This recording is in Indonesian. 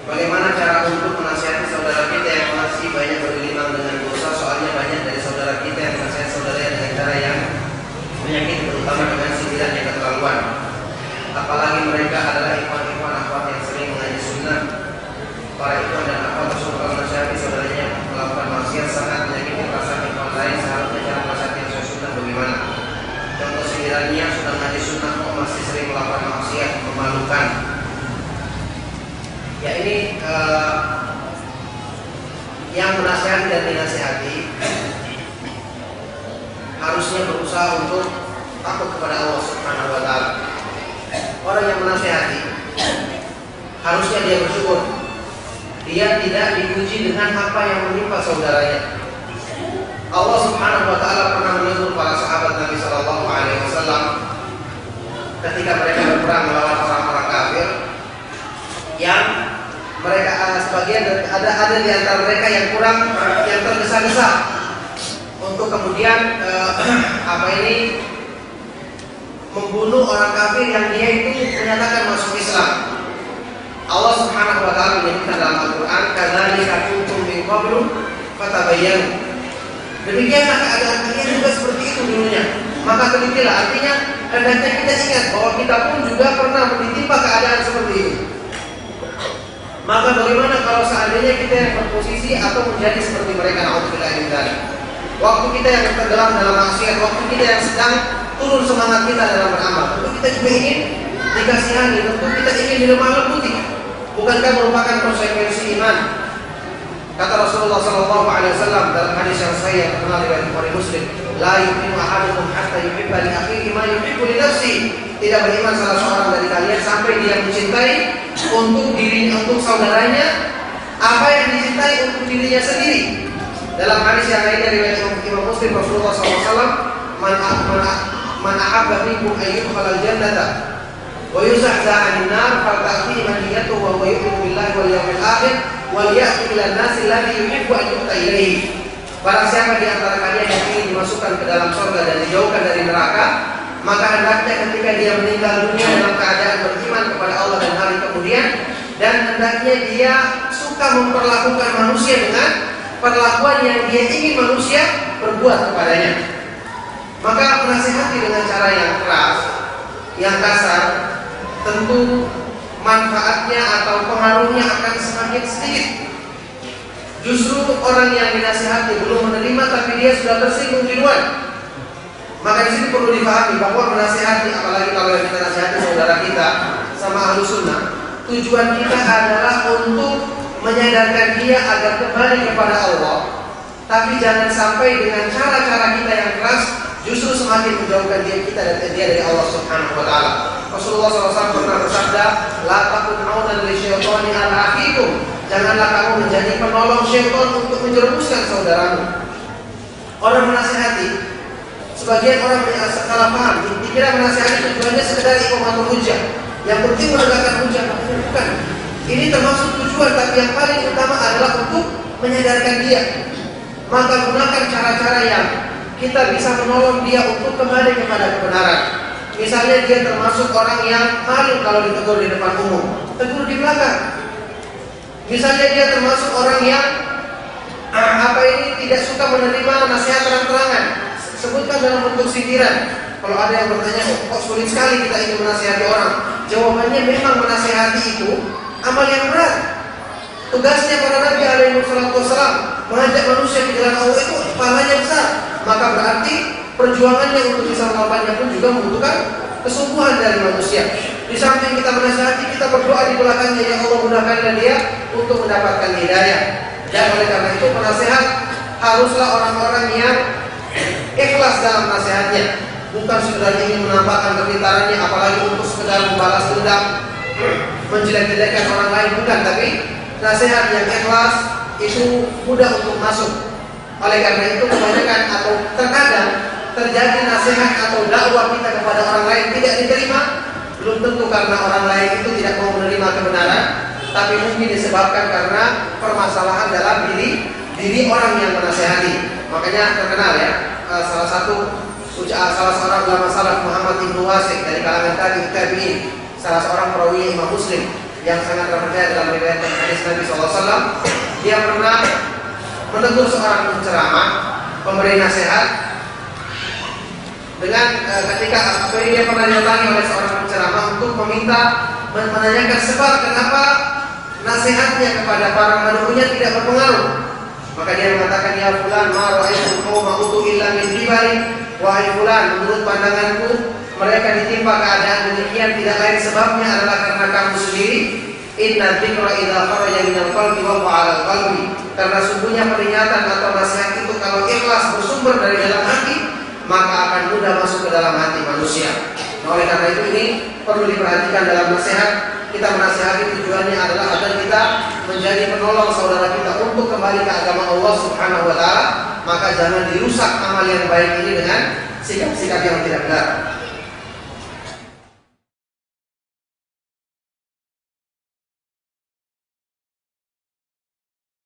Bagaimana cara untuk menasihati saudara kita yang masih banyak bergelimang dengan dosa? Soalnya banyak dari saudara kita yang menasihati saudaranya dengan cara yang menyakiti, terutama dengan sindiran yang keterlaluan. Apalagi mereka adalah ikhwan-ikhwan akhwat yang sering mengaji sunnah. Para ikhwan dan akhwat tersebut kalau menasihati saudaranya melakukan maksiat sangat menyakiti perasaan ikhwan lain. Seharusnya cara menasihati yang sesuai sunnah bagaimana? Contoh sindirannya, sudah mengaji sunnah kok masih sering melakukan maksiat, memalukan. Ya ini yang menasihati dan dinasihati harusnya berusaha untuk takut kepada Allah Subhanahu wa Ta'ala. Orang yang menasihati harusnya dia bersyukur, dia tidak dipuji dengan apa yang menimpa saudaranya. Allah Subhanahu wa Ta'ala pernah menegur para sahabat Nabi Sallallahu Alaihi Wasallam ketika mereka berperang melawan orang-orang kafir yang mereka sebagian ada di antara mereka yang kurang, yang tergesa-gesa untuk kemudian membunuh orang kafir yang dia itu menyatakan masuk Islam. Allah Subhanahu wa Ta'ala menyebutkan dalam Al-Qur'an, "Kadzalika kuntum min qablu fatabayyanu." Demikianlah keadaan kalian juga seperti itu dulunya. Maka telitilah, artinya hendaknya kita ingat bahwa kita pun juga pernah ditimpa keadaan seperti itu. Maka bagaimana kalau seandainya kita yang berposisi atau menjadi seperti mereka, na'udzubillah min dzalik. Waktu kita yang tenggelam dalam maksiat, waktu kita yang sedang turun semangat kita dalam beramal, tentu kita juga ingin dikasihani, tentu kita ingin dilemah lembuti. Bukankah merupakan konsekuensi iman? Kata Rasulullah Sallallahu Alaihi Wasallam dalam hadis yang sahih terkenal riwayat Bukhari Muslim, "La yu'minu ahadukum hatta yuhibba li akhihi ma yuhibbu li nafsihi." Tidak beriman salah seorang dari kalian sampai dia mencintai untuk saudaranya apa yang dicintai untuk dirinya sendiri. Dalam hadis yang lainnya riwayat Imam Muslim, Rasulullah SAW, "Man ahabba minkum an yudkhala al-jannata wa yuzahzaha 'anil nar falta'tihi maniyatuhu wa huwa yu'minu billahi wal yawmil akhir wal ya'ti ila an-nasi alladhi yuhibbu an yu'ta ilaihi." Barang siapa di antara kalian yang ingin dimasukkan ke dalam surga dan dijauhkan dari neraka, maka hendaknya ketika dia meninggal dunia dalam keadaan beriman kepada Allah dan hari kemudian, dan hendaknya dia suka memperlakukan manusia dengan perlakuan yang dia ingin manusia berbuat kepadanya. Maka menasihati dengan cara yang keras, yang kasar, tentu manfaatnya atau pengaruhnya akan semakin sedikit. Justru orang yang dinasihati belum menerima tapi dia sudah tersinggung duluan. Maka di sini perlu dipahami bahwa menasihati, apalagi kalau kita nasihati saudara kita sama ahlu sunnah, tujuan kita adalah untuk menyadarkan dia agar kembali kepada Allah. Tapi jangan sampai dengan cara-cara kita yang keras justru semakin menjauhkan kita dari Allah Subhanahu wa Ta'ala. Rasulullah SAW pernah bersabda, "La takun'una li syaitani ala akhikum." Janganlah kamu menjadi penolong syaitan untuk menjerumuskan saudaramu. Orang menasihati, sebagian orang salah paham, dikira menasihati tujuannya sekedar iqamatul hujjah. Yang penting menegakkan hujjah, bukan. Ini termasuk tujuan, tapi yang paling utama adalah untuk menyadarkan dia. Maka gunakan cara-cara yang kita bisa menolong dia untuk kembali kepada kebenaran. Misalnya dia termasuk orang yang malu kalau ditegur di depan umum, tegur di belakang. Misalnya dia termasuk orang yang tidak suka menerima nasihat terang-terangan, sebutkan dalam bentuk sindiran. Kalau ada yang bertanya, kok sulit sekali kita ingin menasihati orang? Jawabannya memang menasihati itu amal yang berat. Tugasnya para Nabi alaihi wassalam mengajak manusia ke jalan Allah itu pahalanya besar. Maka berarti perjuangannya untuk bisa melakukannya pun juga membutuhkan kesungguhan dari manusia. Di samping kita menasihati, kita berdoa di belakangnya, ya Allah mudahkanlah dia untuk mendapatkan hidayah. Dan oleh karena itu penasehat haruslah orang-orang yang ikhlas dalam nasihatnya, bukan sekedar ingin menampakkan kepintarannya, apalagi untuk sekedar membalas dendam, menjelek-jelekkan orang lain, bukan. Tapi nasihat yang ikhlas itu mudah untuk masuk. Oleh karena itu kebanyakan atau terkadang terjadi nasihat atau dakwah kita kepada orang lain tidak diterima, belum tentu karena orang lain itu tidak mau menerima kebenaran, tapi mungkin disebabkan karena permasalahan dalam diri orang yang menasihati. Makanya terkenal ya, salah seorang ulama salaf, Muhammad ibnu Wasik dari kalangan tabi'in, salah seorang perawi Imam Muslim. yang sangat terpercaya dalam riwayat hadis Nabi SAW, dia pernah menegur seorang penceramah, pemberi nasihat, dengan ketika dia pernah didatangi oleh seorang penceramah untuk meminta menanyakan sebab kenapa nasihatnya kepada para manusia tidak berpengaruh. Maka dia mengatakan, ya fulan, ma ra'aitu qauma utu illa min dibari. Wahai fulan, menurut pandanganku mereka ditimpa keadaan demikian tidak lain sebabnya adalah karena kamu sendiri. Inna dzikra idza kharaja minal qalbi wa fa'ala qalbi. Karena sungguhnya peringatan atau nasihat itu kalau ikhlas bersumber dari dalam hati, maka akan mudah masuk ke dalam hati manusia. Nah, oleh karena itu ini perlu diperhatikan dalam nasihat. Kita menasihati tujuannya adalah agar kita menjadi penolong saudara kita untuk kembali ke agama Allah Subhanahu wa taala. Maka jangan dirusak amal yang baik ini dengan sikap-sikap yang tidak benar.